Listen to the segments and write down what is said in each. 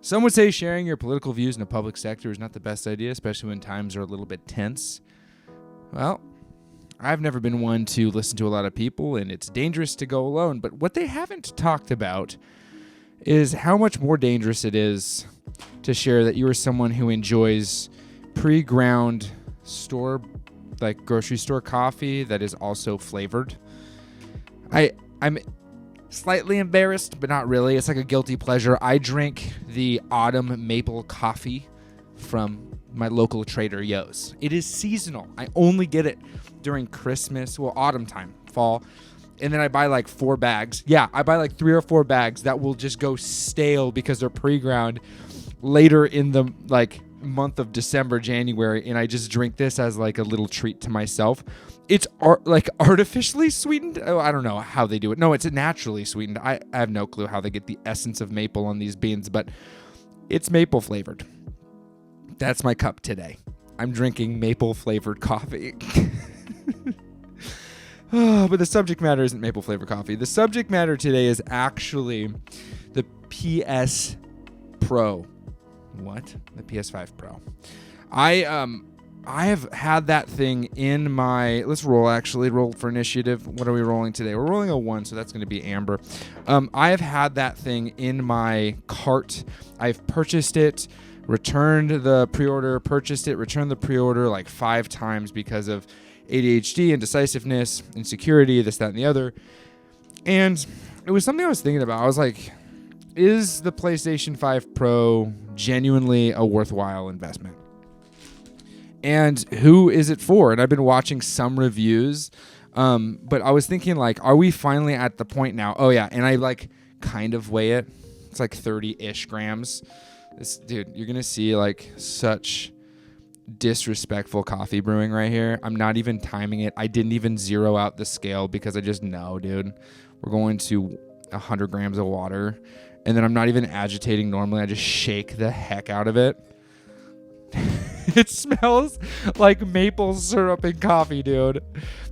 Some would say sharing your political views in a public sector is not the best idea, especially when times are a little bit tense. Well, I've never been one to listen to a lot of people, and it's dangerous to go alone. But what they haven't talked about is how much more dangerous it is to share that you are someone who enjoys pre-ground store, like grocery store coffee that is also flavored. I'm slightly embarrassed, but not really. It's like a guilty pleasure. I drink the autumn maple coffee from my local Trader Joe's. It is seasonal. I only get it during Christmas, autumn time, fall. And then I buy like 4 bags. Yeah, I buy like 3 or 4 bags that will just go stale because they're pre-ground later in the like month of December, January, and I just drink this as like a little treat to myself. It's like artificially sweetened. Oh, I don't know how they do it. No, it's naturally sweetened. I have no clue how they get the essence of maple on these beans, but it's maple flavored. That's my cup today. I'm drinking maple flavored coffee. Oh, but the subject matter isn't maple flavored coffee. The subject matter today is actually the PS Pro. What? The PS5 Pro. I have had that thing in my... Let's roll for initiative. What are we rolling today? We're rolling a 1, so that's going to be Amber. I have had that thing in my cart. I've purchased it, returned the pre-order, purchased it, returned the pre-order like 5 times because of ADHD, indecisiveness, insecurity, this, that, and the other. And it was something I was thinking about. I was like, is the PlayStation 5 Pro genuinely a worthwhile investment? And who is it for? And I've been watching some reviews, but I was thinking, like, are we finally at the point now? Oh, yeah, and I, like, kind of weigh it. It's like 30-ish grams. Dude, you're going to see, like, such disrespectful coffee brewing right here. I'm not even timing it. I didn't even zero out the scale because I just know, dude. We're going to 100 grams of water, and then I'm not even agitating normally. I just shake the heck out of it. It smells like maple syrup and coffee, dude.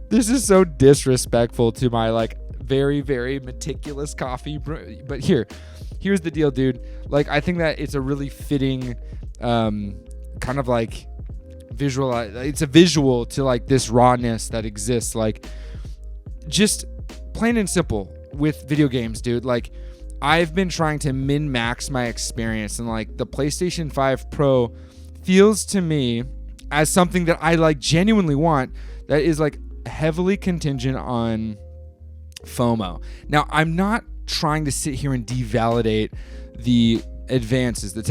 This is so disrespectful to my, like, very, very meticulous coffee. But here's the deal, dude. Like, I think that it's a really fitting kind of like visual. It's a visual to like this rawness that exists. Like, just plain and simple with video games, dude. Like, I've been trying to min-max my experience, and like the PlayStation 5 Pro feels to me as something that I like genuinely want, that is like heavily contingent on FOMO. Now, I'm not trying to sit here and devalidate the advances, the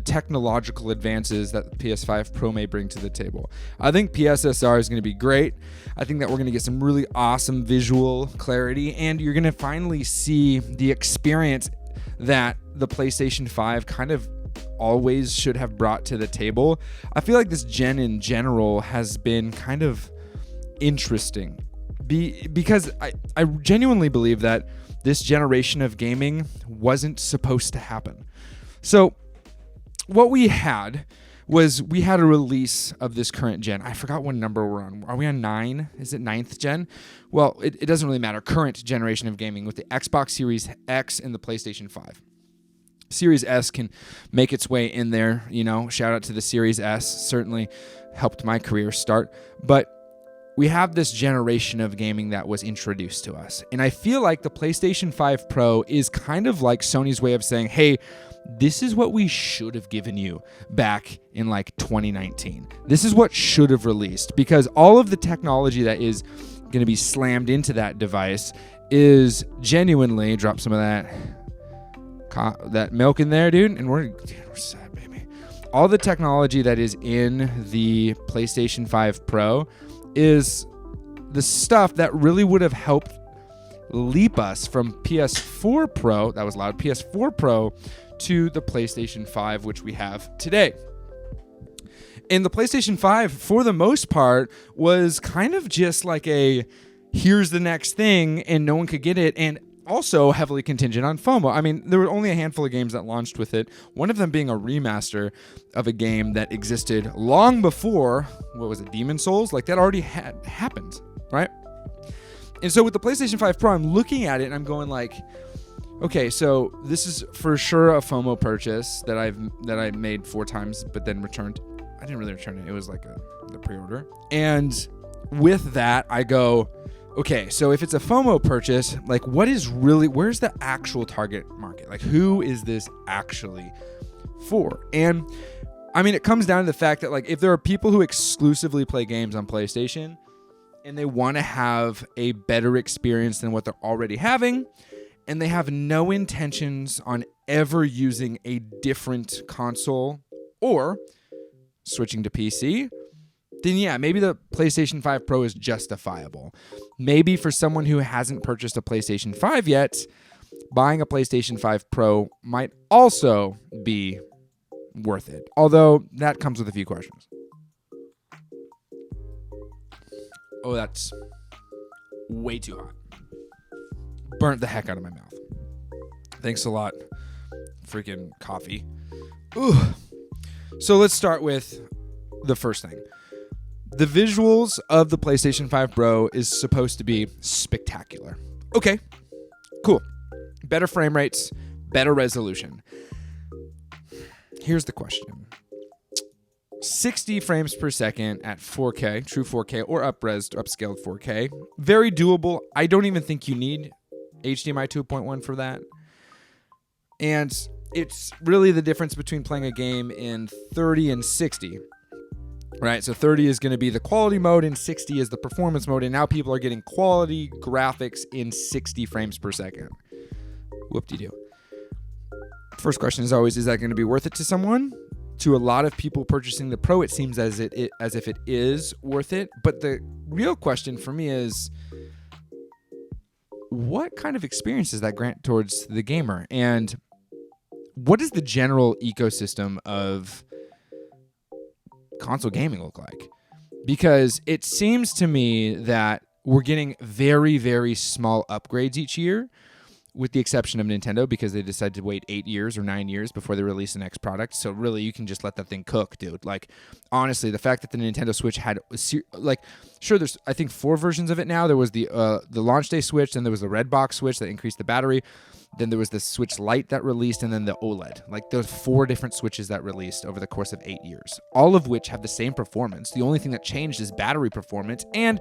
technological advances that the PS5 Pro may bring to the table. I think PSSR is going to be great. I think that we're going to get some really awesome visual clarity, and you're going to finally see the experience that the PlayStation 5 kind of always should have brought to the table. I feel like this gen in general has been kind of interesting because I genuinely believe that this generation of gaming wasn't supposed to happen. So what we had was a release of this current gen. I forgot what number we're on. Are we on 9? Is it 9th gen? Well, it doesn't really matter. Current generation of gaming with the Xbox Series X and the PlayStation 5. Series S can make its way in there, you know. Shout out to the Series S. Certainly helped my career start. But we have this generation of gaming that was introduced to us. And I feel like the PlayStation 5 Pro is kind of like Sony's way of saying, hey, this is what we should have given you back in like 2019. This is what should have released, because all of the technology that is going to be slammed into that device is genuinely, drop some of that milk in there, dude, and we're set, baby. All the technology that is in the PlayStation 5 Pro is the stuff that really would have helped leap us from PS4 Pro, that was loud, PS4 Pro, to the PlayStation 5, which we have today. And the PlayStation 5, for the most part, was kind of just like a, here's the next thing, and no one could get it, and also heavily contingent on FOMO. I mean, there were only a handful of games that launched with it, one of them being a remaster of a game that existed long before, what was it, Demon's Souls? Like, that already had happened, right? And so with the PlayStation 5 Pro, I'm looking at it and I'm going like, Okay, so this is for sure a FOMO purchase that I made 4 times, but then returned. I didn't really return it. It was like the pre-order. And with that, I go, okay, so if it's a FOMO purchase, like where's the actual target market? Like who is this actually for? And I mean, it comes down to the fact that like if there are people who exclusively play games on PlayStation and they want to have a better experience than what they're already having, and they have no intentions on ever using a different console or switching to PC, then yeah, maybe the PlayStation 5 Pro is justifiable. Maybe for someone who hasn't purchased a PlayStation 5 yet, buying a PlayStation 5 Pro might also be worth it. Although that comes with a few questions. Oh, that's way too hot. Burnt the heck out of my mouth. Thanks a lot, freaking coffee. Ugh. So let's start with the first thing. The visuals of the PlayStation 5 Pro is supposed to be spectacular. Okay, cool. Better frame rates, better resolution. Here's the question. 60 frames per second at 4K, true 4K, or upscaled 4K. Very doable. I don't even think you need HDMI 2.1 for that. And it's really the difference between playing a game in 30 and 60. Right? So 30 is going to be the quality mode and 60 is the performance mode. And now people are getting quality graphics in 60 frames per second. Whoop-de-doo. First question is always, is that going to be worth it to someone? To a lot of people purchasing the Pro, it seems as if it is worth it. But the real question for me is, what kind of experience does that grant towards the gamer? And what does the general ecosystem of console gaming look like? Because it seems to me that we're getting very, very small upgrades each year, with the exception of Nintendo, because they decided to wait 8 years or 9 years before they release the next product. So really, you can just let that thing cook, dude. Like, honestly, the fact that the Nintendo Switch had, sure, there's, I think, 4 versions of it now. There was the launch day Switch, then there was the red box Switch that increased the battery. Then there was the Switch Lite that released, and then the OLED. Like, there's 4 different Switches that released over the course of 8 years, all of which have the same performance. The only thing that changed is battery performance, and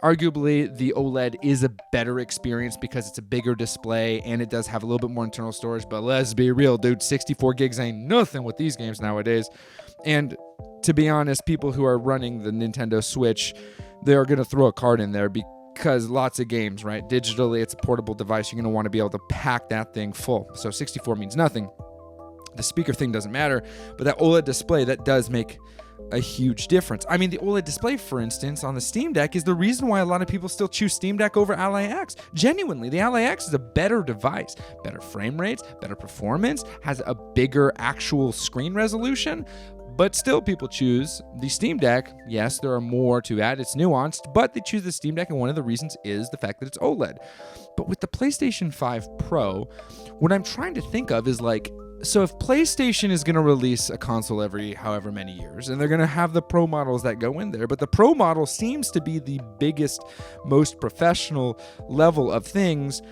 arguably the OLED is a better experience because it's a bigger display, and it does have a little bit more internal storage. But let's be real, dude, 64 gigs ain't nothing with these games nowadays. And to be honest, people who are running the Nintendo Switch, they're going to throw a card in there because lots of games, right? Digitally, it's a portable device. You're going to want to be able to pack that thing full. So 64 means nothing. The speaker thing doesn't matter, but that OLED display, that does make a huge difference. I mean, the OLED display, for instance, on the Steam Deck is the reason why a lot of people still choose Steam Deck over Ally X. Genuinely, the Ally X is a better device, better frame rates, better performance, has a bigger actual screen resolution, but still people choose the Steam Deck. Yes, there are more to add. It's nuanced, but they choose the Steam Deck, and one of the reasons is the fact that it's OLED. But with the PlayStation 5 Pro, what I'm trying to think of is like, so if PlayStation is going to release a console every however many years, and they're going to have the Pro models that go in there, but the Pro model seems to be the biggest, most professional level of things,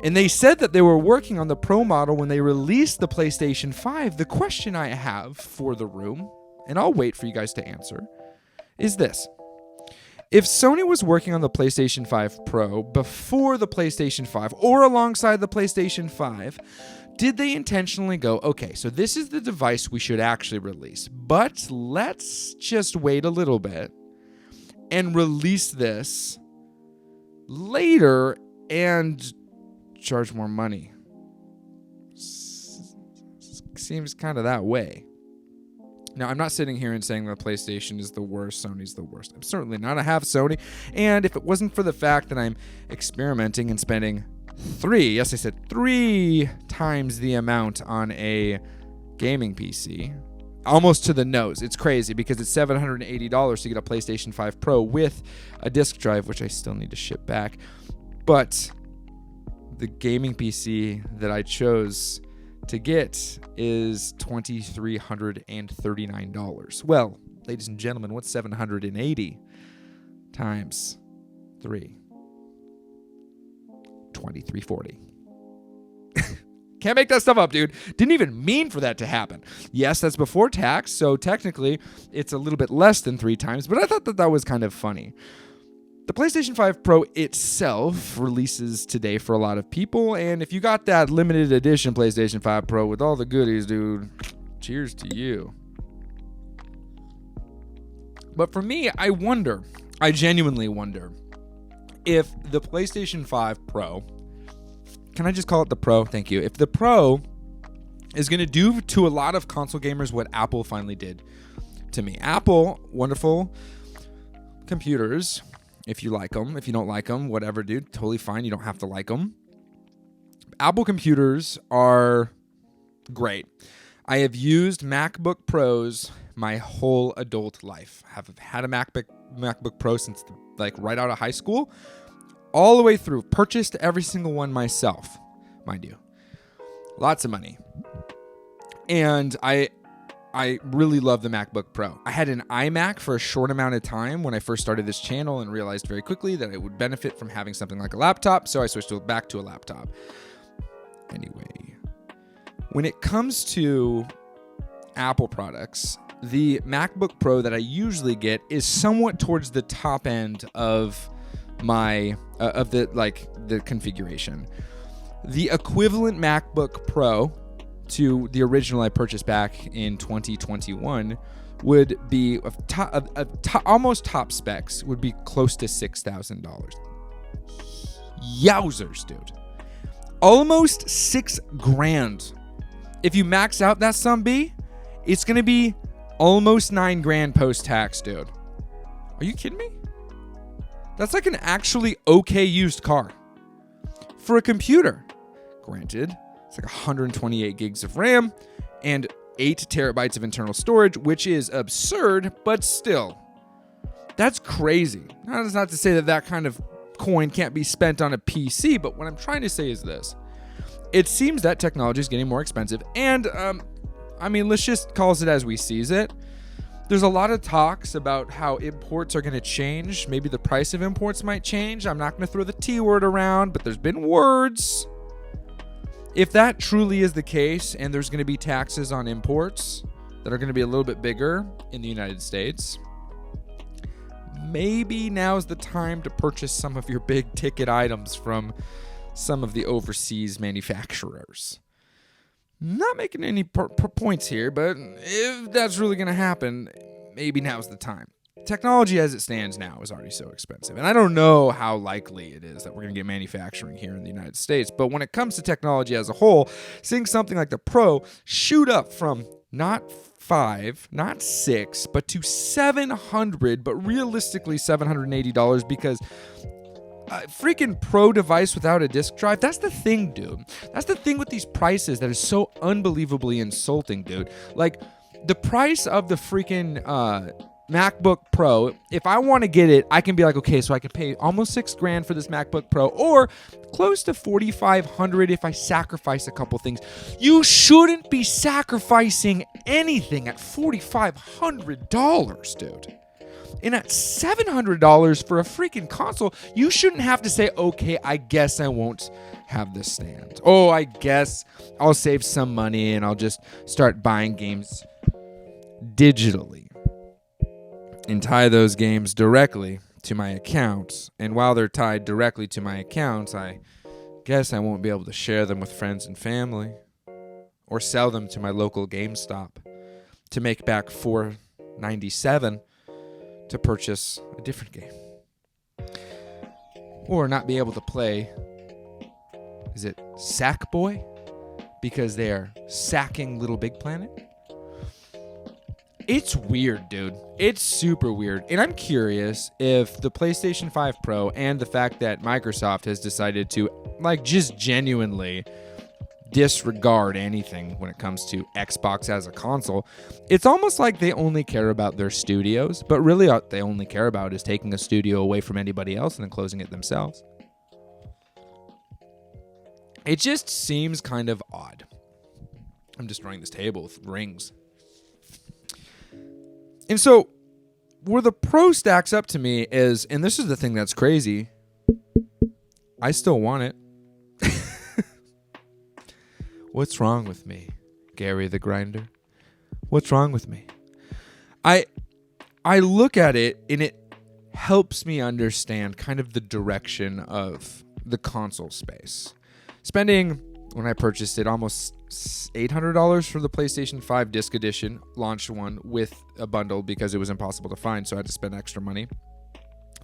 and they said that they were working on the Pro model when they released the PlayStation 5. The question I have for the room, and I'll wait for you guys to answer, is this. If Sony was working on the PlayStation 5 Pro before the PlayStation 5 or alongside the PlayStation 5, did they intentionally go, okay, so this is the device we should actually release, but let's just wait a little bit and release this later and charge more money? Seems kind of that way. Now, I'm not sitting here and saying that PlayStation is the worst, Sony's the worst. I'm certainly not. I have Sony, and if it wasn't for the fact that I'm experimenting and spending 3 times the amount on a gaming PC, almost to the nose. It's crazy because it's $780 to get a PlayStation 5 Pro with a disc drive, which I still need to ship back. But the gaming PC that I chose to get is $2,339. Well, ladies and gentlemen, what's 780 times 3? $2,340. Can't make that stuff up, dude. Didn't even mean for that to happen. Yes, that's before tax, so technically it's a little bit less than 3 times, but I thought that was kind of funny. The PlayStation 5 Pro itself releases today for a lot of people, and if you got that limited edition PlayStation 5 Pro with all the goodies, dude, cheers to you. But for me, I genuinely wonder if the PlayStation 5 Pro, can I just call it the Pro? Thank you. If the Pro is going to do to a lot of console gamers what Apple finally did to me. Apple, wonderful computers, if you like them. If you don't like them, whatever, dude, totally fine. You don't have to like them. Apple computers are great. I have used MacBook Pros my whole adult life. I have had a MacBook Pro since right out of high school. All the way through. Purchased every single one myself, mind you. Lots of money. And I really love the MacBook Pro. I had an iMac for a short amount of time when I first started this channel and realized very quickly that I would benefit from having something like a laptop, so I switched back to a laptop. Anyway, when it comes to Apple products, the MacBook Pro that I usually get is somewhat towards the top end of my the configuration. The equivalent MacBook Pro to the original I purchased back in 2021 would be almost top specs, would be close to $6,000. Yowzers, dude. Almost $6,000. If you max out that sumbee, it's gonna be almost $9,000 post-tax, dude. Are you kidding me? That's like an actually okay used car for a computer. Granted, it's like 128 gigs of RAM and 8 terabytes of internal storage, which is absurd, but still, that's crazy. That's not to say that kind of coin can't be spent on a PC, but what I'm trying to say is this. It seems that technology is getting more expensive, and let's just call it as we sees it. There's a lot of talks about how imports are going to change. Maybe the price of imports might change. I'm not going to throw the T word around, but there's been words. If that truly is the case, and there's going to be taxes on imports that are going to be a little bit bigger in the United States, maybe now's the time to purchase some of your big ticket items from some of the overseas manufacturers. Not making any points here, but if that's really going to happen, maybe now's the time. Technology as it stands now is already so expensive. And I don't know how likely it is that we're going to get manufacturing here in the United States. But when it comes to technology as a whole, seeing something like the Pro shoot up from not $5, not $6, but to $700, but realistically $780 because a freaking Pro device without a disk drive, that's the thing, dude. That's the thing with these prices that is so unbelievably insulting, dude. Like, the price of the freaking MacBook Pro, if I want to get it, I can be like, okay, so I can pay almost $6,000 for this MacBook Pro, or close to $4,500 if I sacrifice a couple things. You shouldn't be sacrificing anything at $4,500, dude. And at $700 for a freaking console, you shouldn't have to say, okay, I guess I won't have this stand. Oh, I guess I'll save some money and I'll just start buying games digitally and tie those games directly to my account. And while they're tied directly to my account, I guess I won't be able to share them with friends and family or sell them to my local GameStop to make back $4.97 to purchase a different game. Or not be able to play, is it Sackboy? Because they are sacking Little Big Planet? It's weird, dude. It's super weird. And I'm curious if the PlayStation 5 Pro and the fact that Microsoft has decided to, just genuinely disregard anything when it comes to Xbox as a console. It's almost like they only care about their studios, but really what they only care about is taking a studio away from anybody else and then closing it themselves. It just seems kind of odd. I'm destroying this table with rings. And so, where the Pro stacks up to me is, and this is the thing that's crazy, I still want it. What's wrong with me, Gary the Grinder? What's wrong with me? I look at it and it helps me understand kind of the direction of the console space. Spending, when I purchased it, almost $800 for the PlayStation 5 disc edition, launch one with a bundle because it was impossible to find, so I had to spend extra money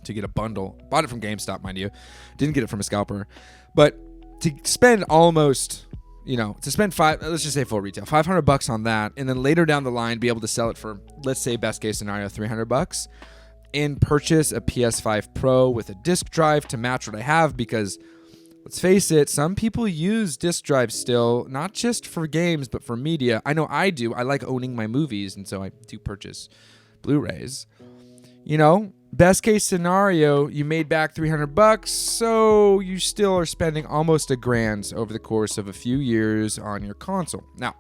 to get a bundle. Bought it from GameStop, mind you. Didn't get it from a scalper. But to spend almost, to spend let's just say full retail, $500 on that, and then later down the line be able to sell it for, let's say best case scenario, $300, and purchase a PS5 Pro with a disc drive to match what I have, because let's face it, some people use disc drives still, not just for games, but for media. I know I do. I like owning my movies, and so I do purchase Blu-rays. Best case scenario, you made back $300, so you still are spending almost $1,000 over the course of a few years on your console. Now,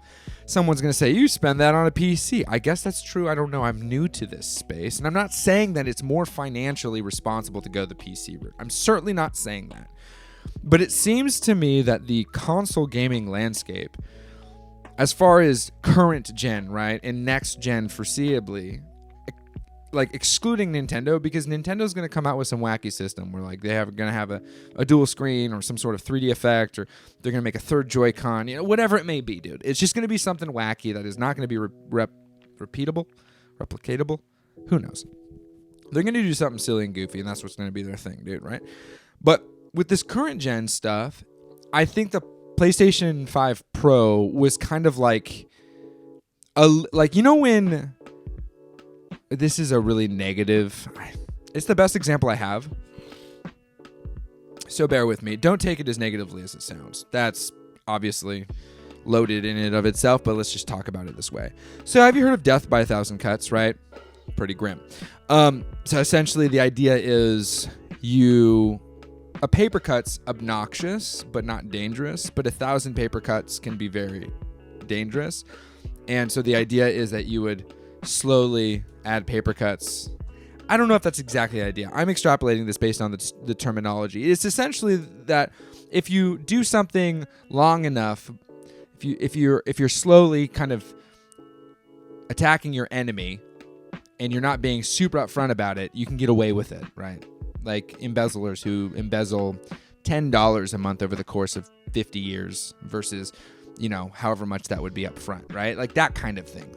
someone's going to say, you spend that on a PC. I guess that's true. I don't know. I'm new to this space, and I'm not saying that it's more financially responsible to go the PC route. I'm certainly not saying that. But it seems to me that the console gaming landscape, as far as current gen, right, and next gen foreseeably, like excluding Nintendo, because Nintendo's going to come out with some wacky system where like they're going to have a dual screen or some sort of 3D effect, or they're going to make a third Joy-Con, whatever it may be, dude. It's just going to be something wacky that is not going to be replicatable. Who knows? They're going to do something silly and goofy, and that's what's going to be their thing, dude, right? But with this current gen stuff, I think the PlayStation 5 Pro was kind of like when this is a really negative, it's the best example I have, so bear with me. Don't take it as negatively as it sounds. That's obviously loaded in and of itself, but let's just talk about it this way. So have you heard of death by 1,000 cuts, right? Pretty grim. So essentially the idea is a paper cut's obnoxious but not dangerous, but 1,000 paper cuts can be very dangerous. And so the idea is that you would slowly add paper cuts. I don't know if that's exactly the idea. I'm extrapolating this based on the terminology. It's essentially that if you do something long enough, if you're slowly kind of attacking your enemy and you're not being super upfront about it, you can get away with it, right? Like embezzlers who embezzle $10 a month over the course of 50 years versus, however much that would be up front, right? Like that kind of thing.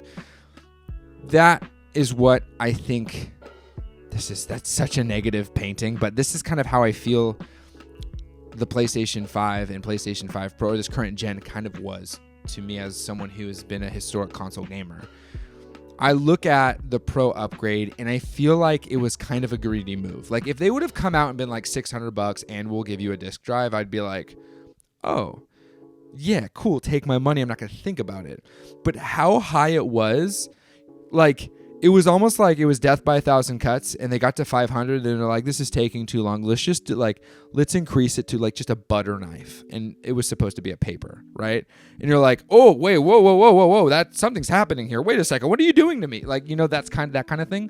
That is what I think that's such a negative painting, but this is kind of how I feel the PlayStation 5 and PlayStation 5 Pro, this current gen, kind of was to me as someone who has been a historic console gamer. I look at the Pro upgrade and I feel like it was kind of a greedy move. Like if they would have come out and been like $600 and we'll give you a disc drive, I'd be like, oh, yeah, cool, take my money. I'm not going to think about it. But how high it was, like it was almost like it was death by 1,000 cuts, and they got to 500 and they're like, this is taking too long. Let's increase it to like just a butter knife. And it was supposed to be a paper, right? And you're like, oh, wait, whoa. That something's happening here. Wait a second. What are you doing to me? Like, that's that kind of thing.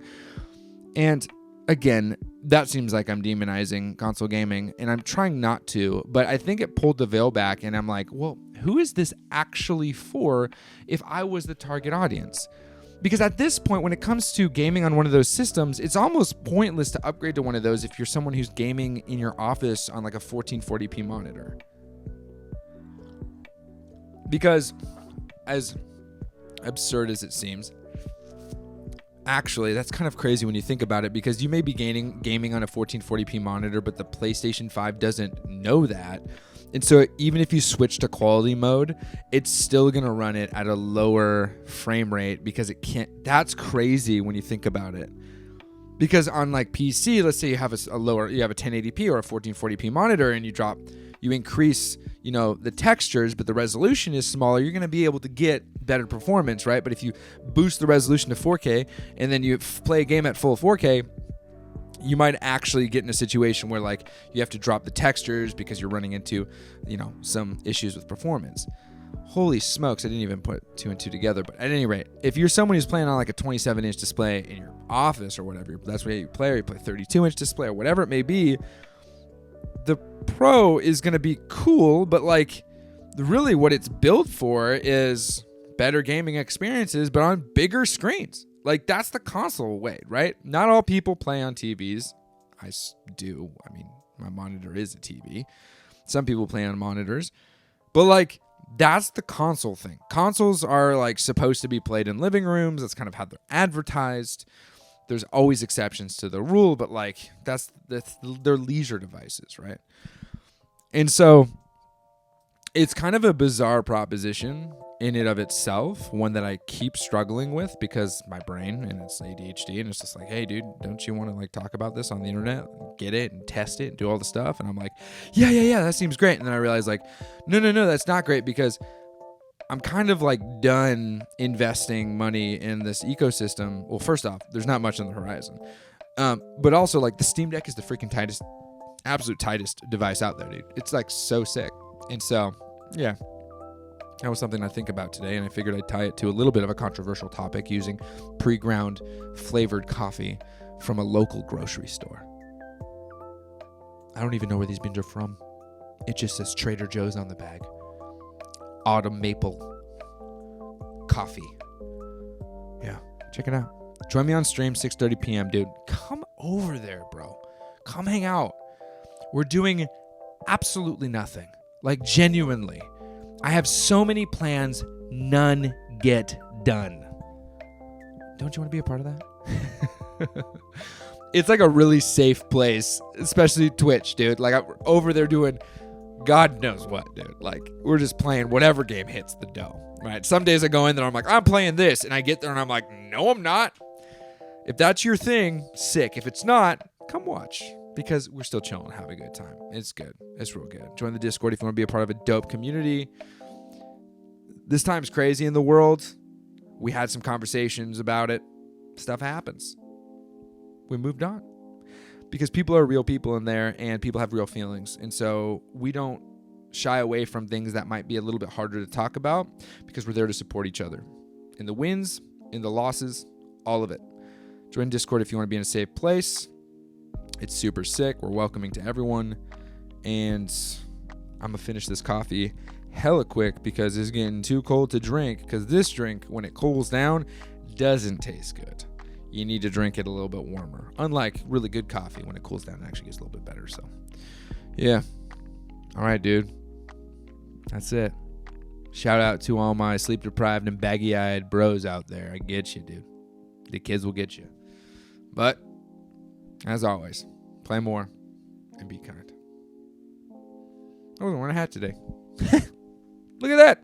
And again, that seems like I'm demonizing console gaming, and I'm trying not to, but I think it pulled the veil back, and I'm like, well, who is this actually for if I was the target audience? Because at this point, when it comes to gaming on one of those systems, it's almost pointless to upgrade to one of those if you're someone who's gaming in your office on like a 1440p monitor. Because as absurd as it seems, actually, that's kind of crazy when you think about it, because you may be gaming on a 1440p monitor, but the PlayStation 5 doesn't know that. And so even if you switch to quality mode, it's still going to run it at a lower frame rate because it can't. That's crazy when you think about it. Because on like PC, let's say you have a 1080p or a 1440p monitor, and you increase, the textures, but the resolution is smaller, you're going to be able to get better performance, right? But if you boost the resolution to 4K and then you play a game at full 4K, you might actually get in a situation where like you have to drop the textures because you're running into, some issues with performance. Holy smokes, I didn't even put 2 and 2 together. But at any rate, if you're someone who's playing on like a 27-inch display in your office or whatever, that's where you play, or you play 32-inch display or whatever it may be, the Pro is going to be cool, but like really what it's built for is better gaming experiences, but on bigger screens. Like, that's the console way, right? Not all people play on TVs. I do. I mean, my monitor is a TV. Some people play on monitors. But, like, that's the console thing. Consoles are, like, supposed to be played in living rooms. That's kind of how they're advertised. There's always exceptions to the rule, but, like, they're leisure devices, right? And so it's kind of a bizarre proposition in and of itself, one that I keep struggling with because my brain and it's ADHD, and it's just like, hey, dude, don't you want to like talk about this on the internet, get it and test it and do all the stuff? And I'm like, yeah, that seems great. And then I realized like, no, that's not great, because I'm kind of like done investing money in this ecosystem. Well, first off, there's not much on the horizon. But also like the Steam Deck is the freaking absolute tightest device out there, dude. It's like so sick. And so, yeah. That was something I think about today, and I figured I'd tie it to a little bit of a controversial topic using pre-ground flavored coffee from a local grocery store. I don't even know where these beans are from. It just says Trader Joe's on the bag. Autumn maple coffee. Yeah, check it out. Join me on stream 6:30 p.m., dude. Come over there, bro. Come hang out. We're doing absolutely nothing. Like, genuinely. I have so many plans, none get done. Don't you want to be a part of that? It's like a really safe place, especially Twitch, dude. Like, I'm over there doing God knows what, dude. Like, we're just playing whatever game hits the dough, right? Some days I go in there, I'm like, I'm playing this, and I get there and I'm like, no, I'm not. If that's your thing, sick. If it's not, come watch, because we're still chilling, having a good time. It's good. It's real good. Join the Discord if you want to be a part of a dope community. This time's crazy in the world. We had some conversations about it. Stuff happens. We moved on. Because people are real people in there, and people have real feelings. And so we don't shy away from things that might be a little bit harder to talk about, because we're there to support each other. In the wins, in the losses, all of it. Join Discord if you want to be in a safe place. It's super sick. We're welcoming to everyone. And I'm going to finish this coffee hella quick because it's getting too cold to drink, because this drink, when it cools down, doesn't taste good. You need to drink it a little bit warmer. Unlike really good coffee, when it cools down, it actually gets a little bit better. So, yeah. All right, dude. That's it. Shout out to all my sleep-deprived and baggy-eyed bros out there. I get you, dude. The kids will get you. But, as always, play more and be kind. I wasn't wearing a hat today. Look at that.